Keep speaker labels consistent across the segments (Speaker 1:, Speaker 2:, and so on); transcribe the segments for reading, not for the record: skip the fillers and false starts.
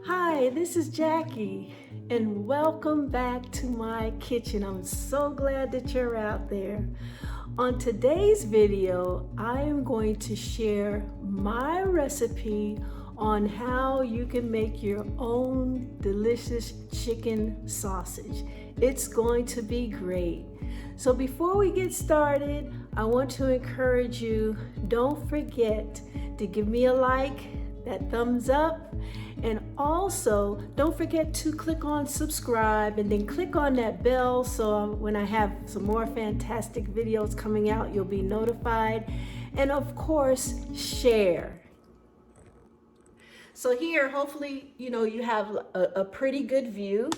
Speaker 1: Hi, this is Jackie, and welcome back to my kitchen. I'm so glad that you're out there. On today's video, I am going to share my recipe on how you can make your own delicious chicken sausage. It's going to be great. So before we get started, I want to encourage you, don't forget to give me a like, that thumbs up, and also don't forget to click on subscribe and then click on that bell so when I have some more fantastic videos coming out, you'll be notified. And of course, share. So here, hopefully, you have a pretty good view.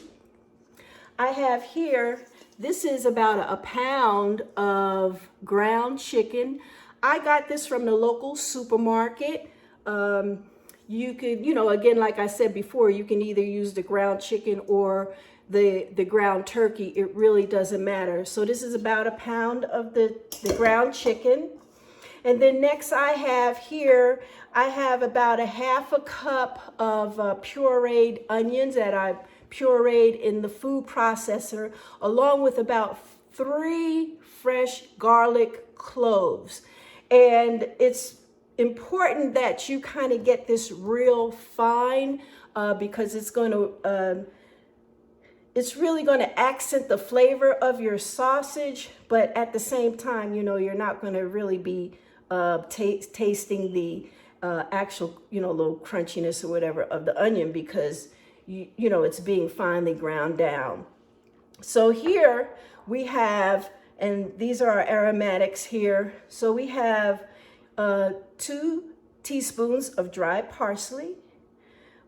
Speaker 1: I have here, this is about a pound of ground chicken. I got this from the local supermarket. You could, again, like I said before, you can either use the ground chicken or the ground turkey. It really doesn't matter. So this is about a pound of the ground chicken. And then next I have here, I have about a half a cup of pureed onions that I pureed in the food processor, along with about 3 fresh garlic cloves. And it's important that you kind of get this real fine because it's really going to accent the flavor of your sausage, but at the same time, you're not going to really be tasting the actual, little crunchiness or whatever of the onion because, it's being finely ground down. So here we have, and these are our aromatics here. So we have 2 teaspoons of dried parsley.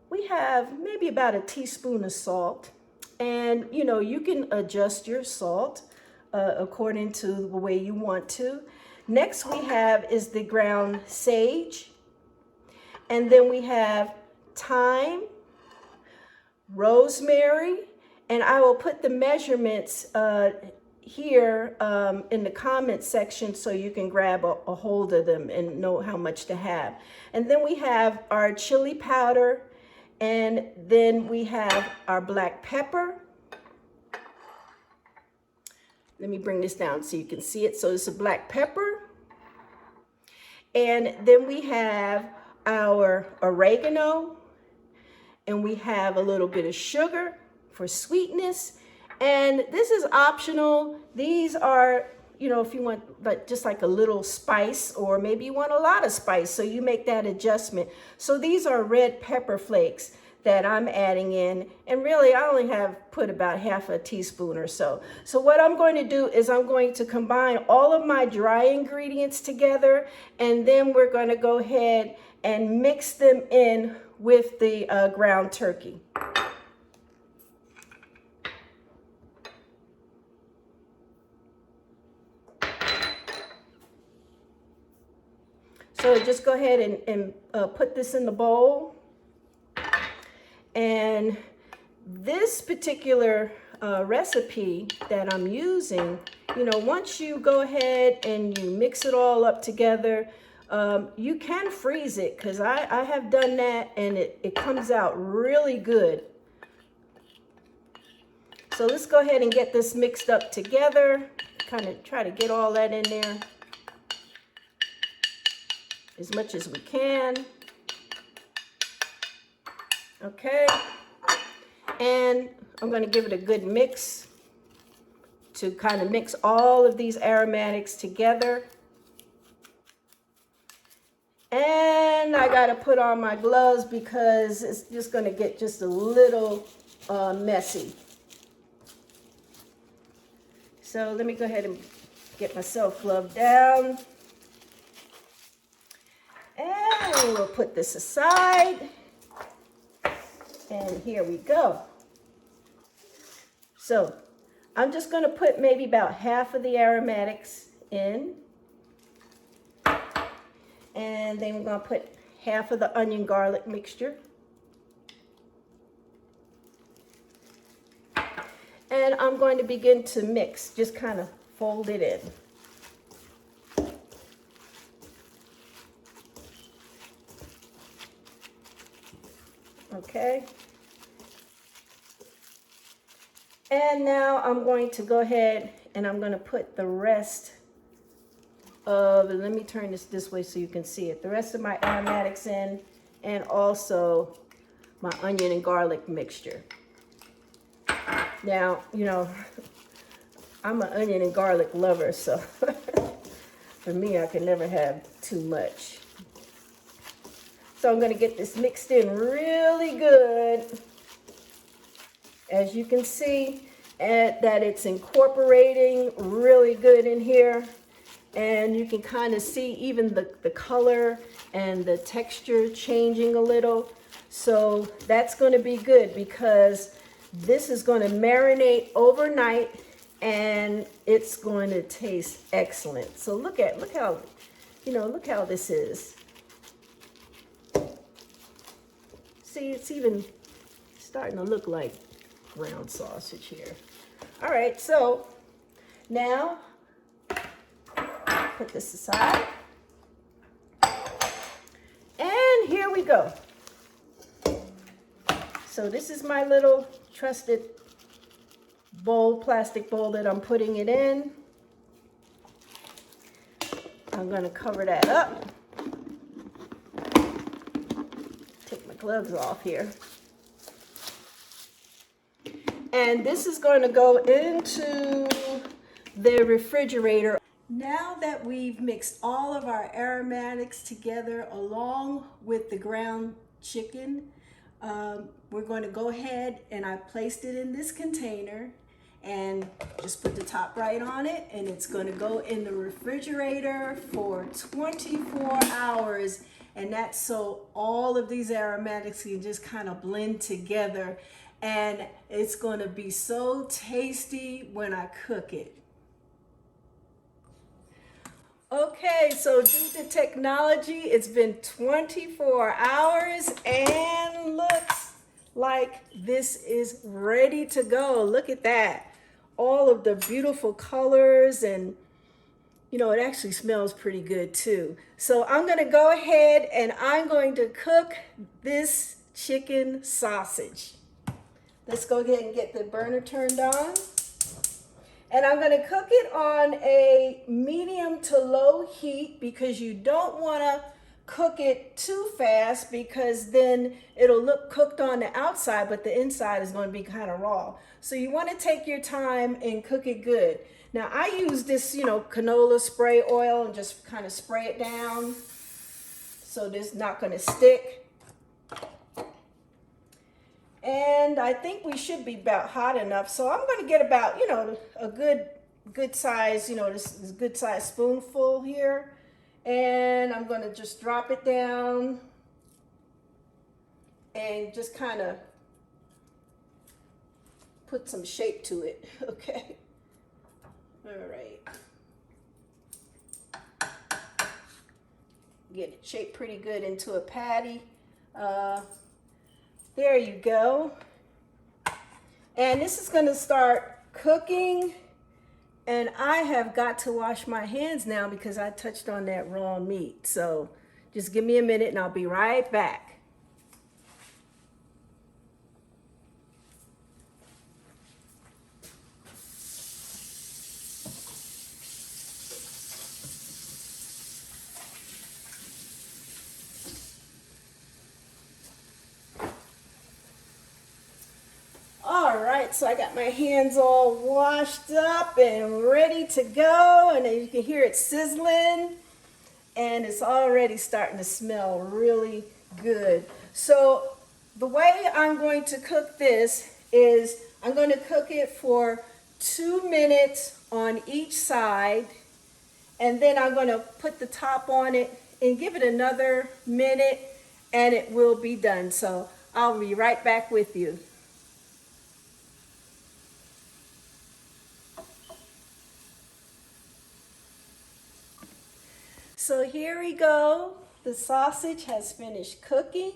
Speaker 1: We have maybe about a teaspoon of salt. And, you can adjust your salt according to the way you want to. Next we have is the ground sage. And then we have thyme, rosemary, and I will put the measurements here in the comment section so you can grab a hold of them and know how much to have. And then we have our chili powder, and then we have our black pepper. Let me bring this down so you can see it. So it's a black pepper. And then we have our oregano, and we have a little bit of sugar for sweetness. And this is optional. These are, if you want just like a little spice, or maybe you want a lot of spice, so you make that adjustment. So these are red pepper flakes that I'm adding in, and really I only have put about half a teaspoon or so. So what I'm going to do is I'm going to combine all of my dry ingredients together, and then we're going to go ahead and mix them in with the ground turkey. So just go ahead and put this in the bowl. And this particular recipe that I'm using, once you go ahead and you mix it all up together, you can freeze it, because I have done that and it comes out really good. So let's go ahead and get this mixed up together, kind of try to get all that in there as much as we can. Okay, and I'm going to give it a good mix to kind of mix all of these aromatics together. And I got to put on my gloves because it's just going to get just a little messy. So let me go ahead and get myself gloved down. And we'll put this aside. And here we go. So I'm just going to put maybe about half of the aromatics in. And then we're going to put half of the onion garlic mixture. And I'm going to begin to mix, just kind of fold it in. Okay. And now I'm going to go ahead and I'm going to put the rest of, let me turn this way so you can see it, the rest of my aromatics in, and also my onion and garlic mixture. Now, you know, I'm an onion and garlic lover, so for me, I can never have too much. So I'm going to get this mixed in really good. As you can see, that it's incorporating really good in here. And you can kind of see even the color and the texture changing a little. So that's going to be good because this is going to marinate overnight and it's going to taste excellent. So look how, you know, look how this is. See, it's even starting to look like ground sausage here. All right, so now put this aside. And here we go. So this is my little trusted bowl, plastic bowl that I'm putting it in. I'm going to cover that up. Take my gloves off here. And this is going to go into the refrigerator. Now that we've mixed all of our aromatics together along with the ground chicken, we're going to go ahead and I placed it in this container and just put the top right on it, and it's going to go in the refrigerator for 24 hours. And that's so all of these aromatics can just kind of blend together, and it's going to be so tasty when I cook it. Okay, so due to technology, it's been 24 hours and looks like this is ready to go. Look at that. All of the beautiful colors, and you know, it actually smells pretty good too. So I'm going to go ahead and I'm going to cook this chicken sausage. Let's go ahead and get the burner turned on. And I'm going to cook it on a medium to low heat because you don't want to cook it too fast because then it'll look cooked on the outside, but the inside is going to be kind of raw. So you want to take your time and cook it good. Now I use this, you know, canola spray oil and just kind of spray it down so this not going to stick. And I think we should be about hot enough. So I'm going to get about, you know, a good size, you know, this good size spoonful here. And I'm going to just drop it down and just kind of put some shape to it. Okay. All right. Get it shaped pretty good into a patty. There you go. And this is going to start cooking. And I have got to wash my hands now because I touched on that raw meat. So just give me a minute and I'll be right back. All right, so I got my hands all washed up and ready to go, and you can hear it sizzling, and it's already starting to smell really good. So the way I'm going to cook this is I'm going to cook it for 2 minutes on each side, and then I'm going to put the top on it and give it another minute, and it will be done. So I'll be right back with you. So here we go. The sausage has finished cooking,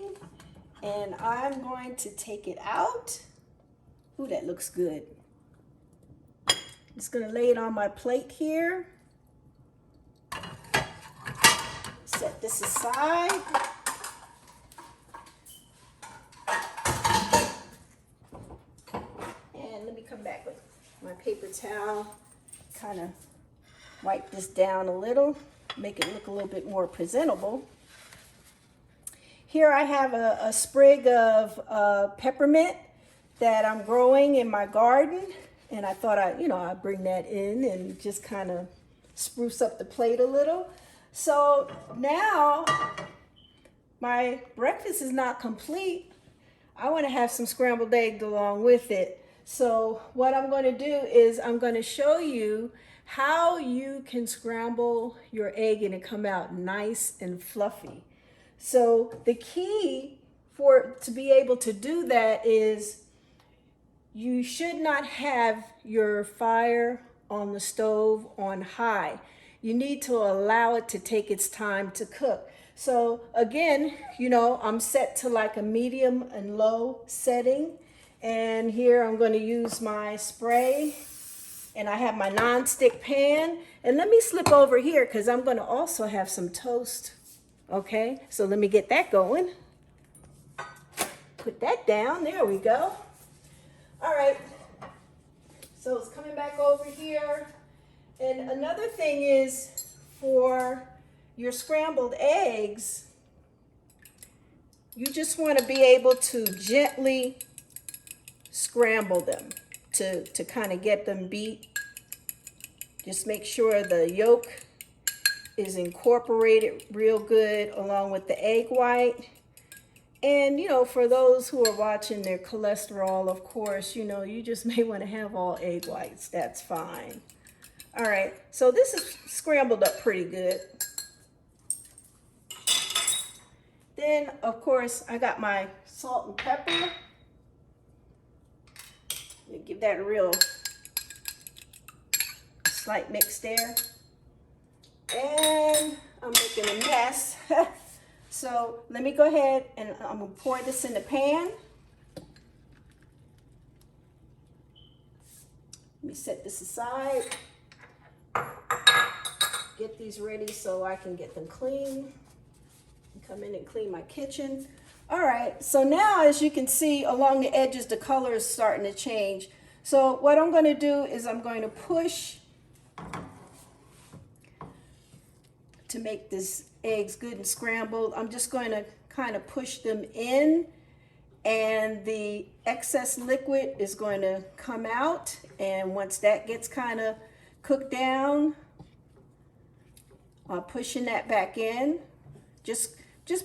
Speaker 1: and I'm going to take it out. Ooh, that looks good. Just gonna lay it on my plate here. Set this aside. come back with my paper towel, kind of wipe this down a little, make it look a little bit more presentable. Here I have a sprig of peppermint that I'm growing in my garden, and I thought I'd bring that in and just kind of spruce up the plate a little. So now my breakfast is not complete. I want to have some scrambled eggs along with it. So what I'm going to do is I'm going to show you how you can scramble your egg and it come out nice and fluffy. So the key to be able to do that is you should not have your fire on the stove on high. You need to allow it to take its time to cook. So again, I'm set to like a medium and low setting. And here I'm going to use my spray. And I have my non-stick pan. And let me slip over here because I'm going to also have some toast. Okay, so let me get that going. Put that down. There we go. All right. So it's coming back over here. And another thing is for your scrambled eggs, you just want to be able to gently scramble them to kind of get them beat. Just make sure the yolk is incorporated real good along with the egg white. And, for those who are watching their cholesterol, of course, you just may want to have all egg whites. That's fine. All right, so this is scrambled up pretty good. Then, of course, I got my salt and pepper. Give that a real slight mix there. And I'm making a mess. So let me go ahead and I'm gonna pour this in the pan. Let me set this aside. Get these ready so I can get them clean. Come in and clean my kitchen. All right, so now as you can see along the edges, the color is starting to change. So what I'm gonna do is I'm going to push to make this eggs good and scrambled. I'm just going to kind of push them in and the excess liquid is going to come out. And once that gets kind of cooked down, pushing that back in, just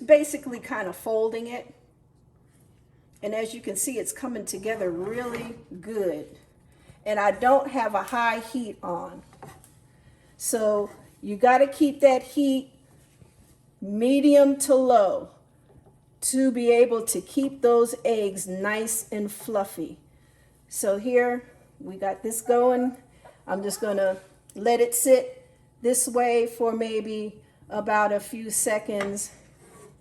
Speaker 1: basically kind of folding it. And as you can see, it's coming together really good. And I don't have a high heat on. So you got to keep that heat medium to low to be able to keep those eggs nice and fluffy. So here we got this going. I'm just going to let it sit this way for maybe about a few seconds.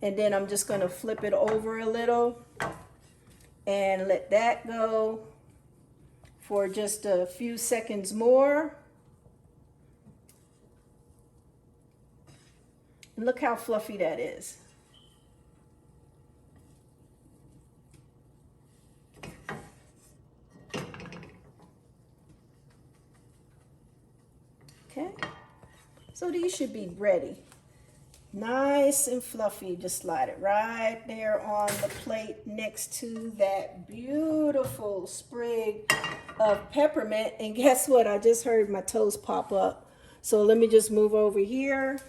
Speaker 1: And then I'm just going to flip it over a little and let that go for just a few seconds more. And look how fluffy that is. Okay, so these should be ready. Nice and fluffy. Just slide it right there on the plate next to that beautiful sprig of peppermint. And guess what? I just heard my toast pop up. So let me just move over here.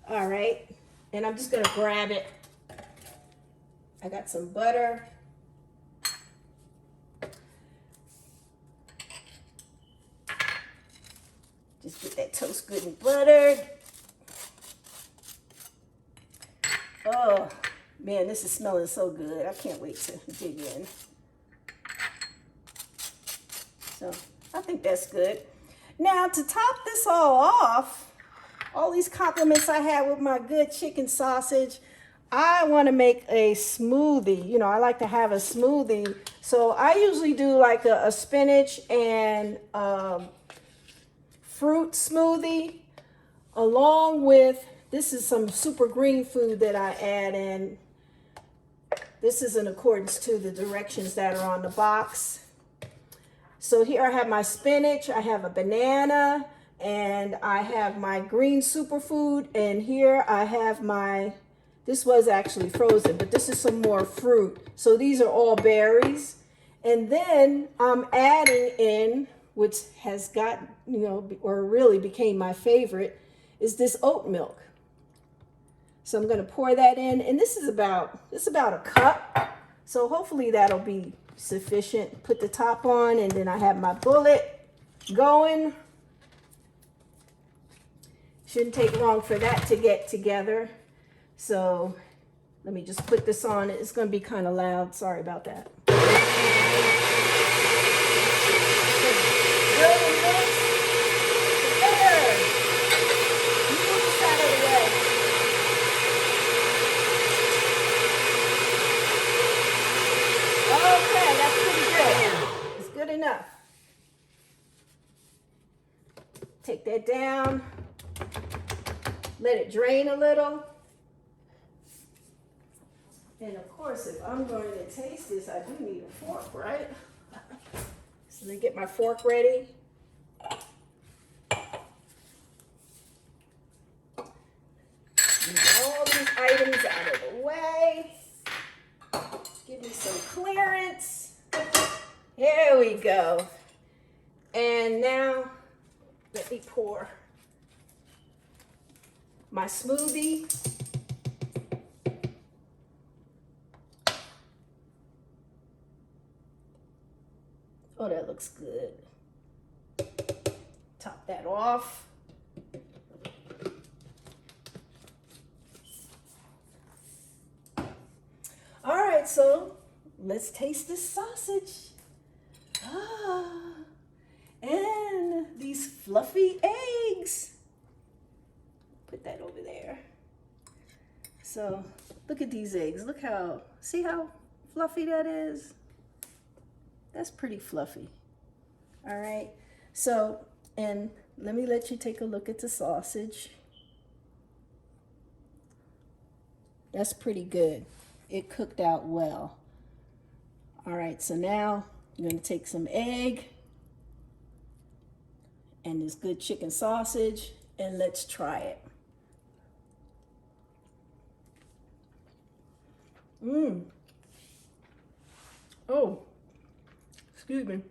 Speaker 1: All right, and I'm just gonna grab it. I got some butter. Just get that toast good and buttered. Oh, man, this is smelling so good. I can't wait to dig in. So I think that's good. Now to top this all off, all these compliments I had with my good chicken sausage, I want to make a smoothie. I like to have a smoothie. So I usually do like a spinach and fruit smoothie along with, this is some super green food that I add in. This is in accordance to the directions that are on the box. So here I have my spinach, I have a banana, and I have my green superfood, and here I have my, this was actually frozen, but this is some more fruit. So these are all berries. And then I'm adding in, which has got, you know, or really became my favorite, is this oat milk. So I'm going to pour that in, and this is about a cup. So hopefully that'll be sufficient. Put the top on, and then I have my bullet going. Shouldn't take long for that to get together. So let me just put this on. It's going to be kind of loud. Sorry about that. Okay, that's pretty good. It's good enough. Take that down. Let it drain a little. And of course, if I'm going to taste this, I do need a fork, right? So let me get my fork ready. Get all these items out of the way. Give me some clearance. There we go. And now let me pour my smoothie. Oh, that looks good. Top that off. All right, so let's taste this sausage. And these fluffy eggs. Put that over there. So look at these eggs. Look how, see how fluffy that is? That's pretty fluffy. All right. So, and let me let you take a look at the sausage. That's pretty good. It cooked out well. All right, so now I'm going to take some egg and this good chicken sausage, and let's try it. Oh, excuse me.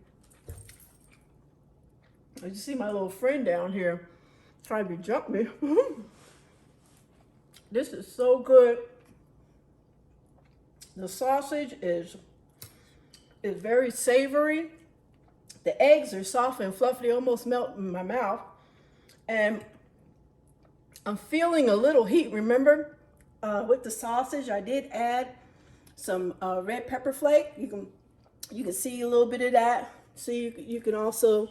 Speaker 1: I just see my little friend down here trying to jump me. This is so good. The sausage is very savory. The eggs are soft and fluffy, they almost melt in my mouth. And I'm feeling a little heat. Remember, with the sausage, I did add some red pepper flake. You can see a little bit of that. So you can also,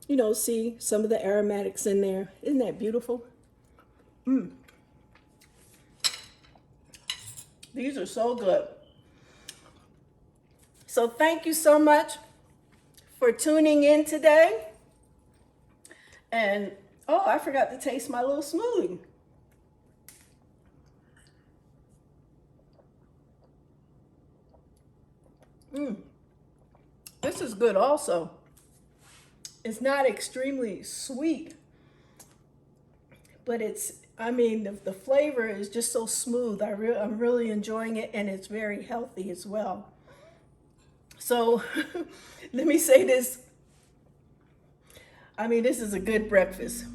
Speaker 1: you know, see some of the aromatics in there. Isn't that beautiful? These are so good. So thank you so much for tuning in today. And, oh, I forgot to taste my little smoothie. This is good also. It's not extremely sweet, but it's, I mean, the flavor is just so smooth. I'm really enjoying it, and it's very healthy as well. So let me say this. I mean, this is a good breakfast.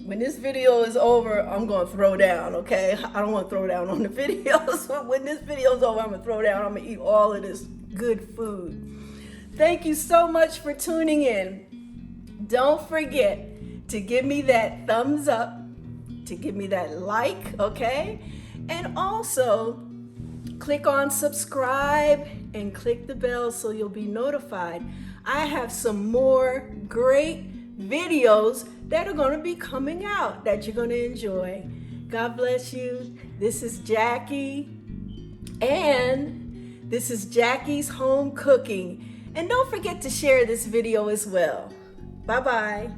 Speaker 1: When this video is over, I'm going to throw down, okay? I don't want to throw down on the videos, but when this video is over, I'm going to throw down. I'm going to eat all of this good food. Thank you so much for tuning in. Don't forget to give me that thumbs up, to give me that like, okay? And also, click on subscribe and click the bell so you'll be notified. I have some more great videos that are going to be coming out that you're going to enjoy. God bless you. This is Jackie, and this is Jackie's Home Cooking. And don't forget to share this video as well. Bye-bye.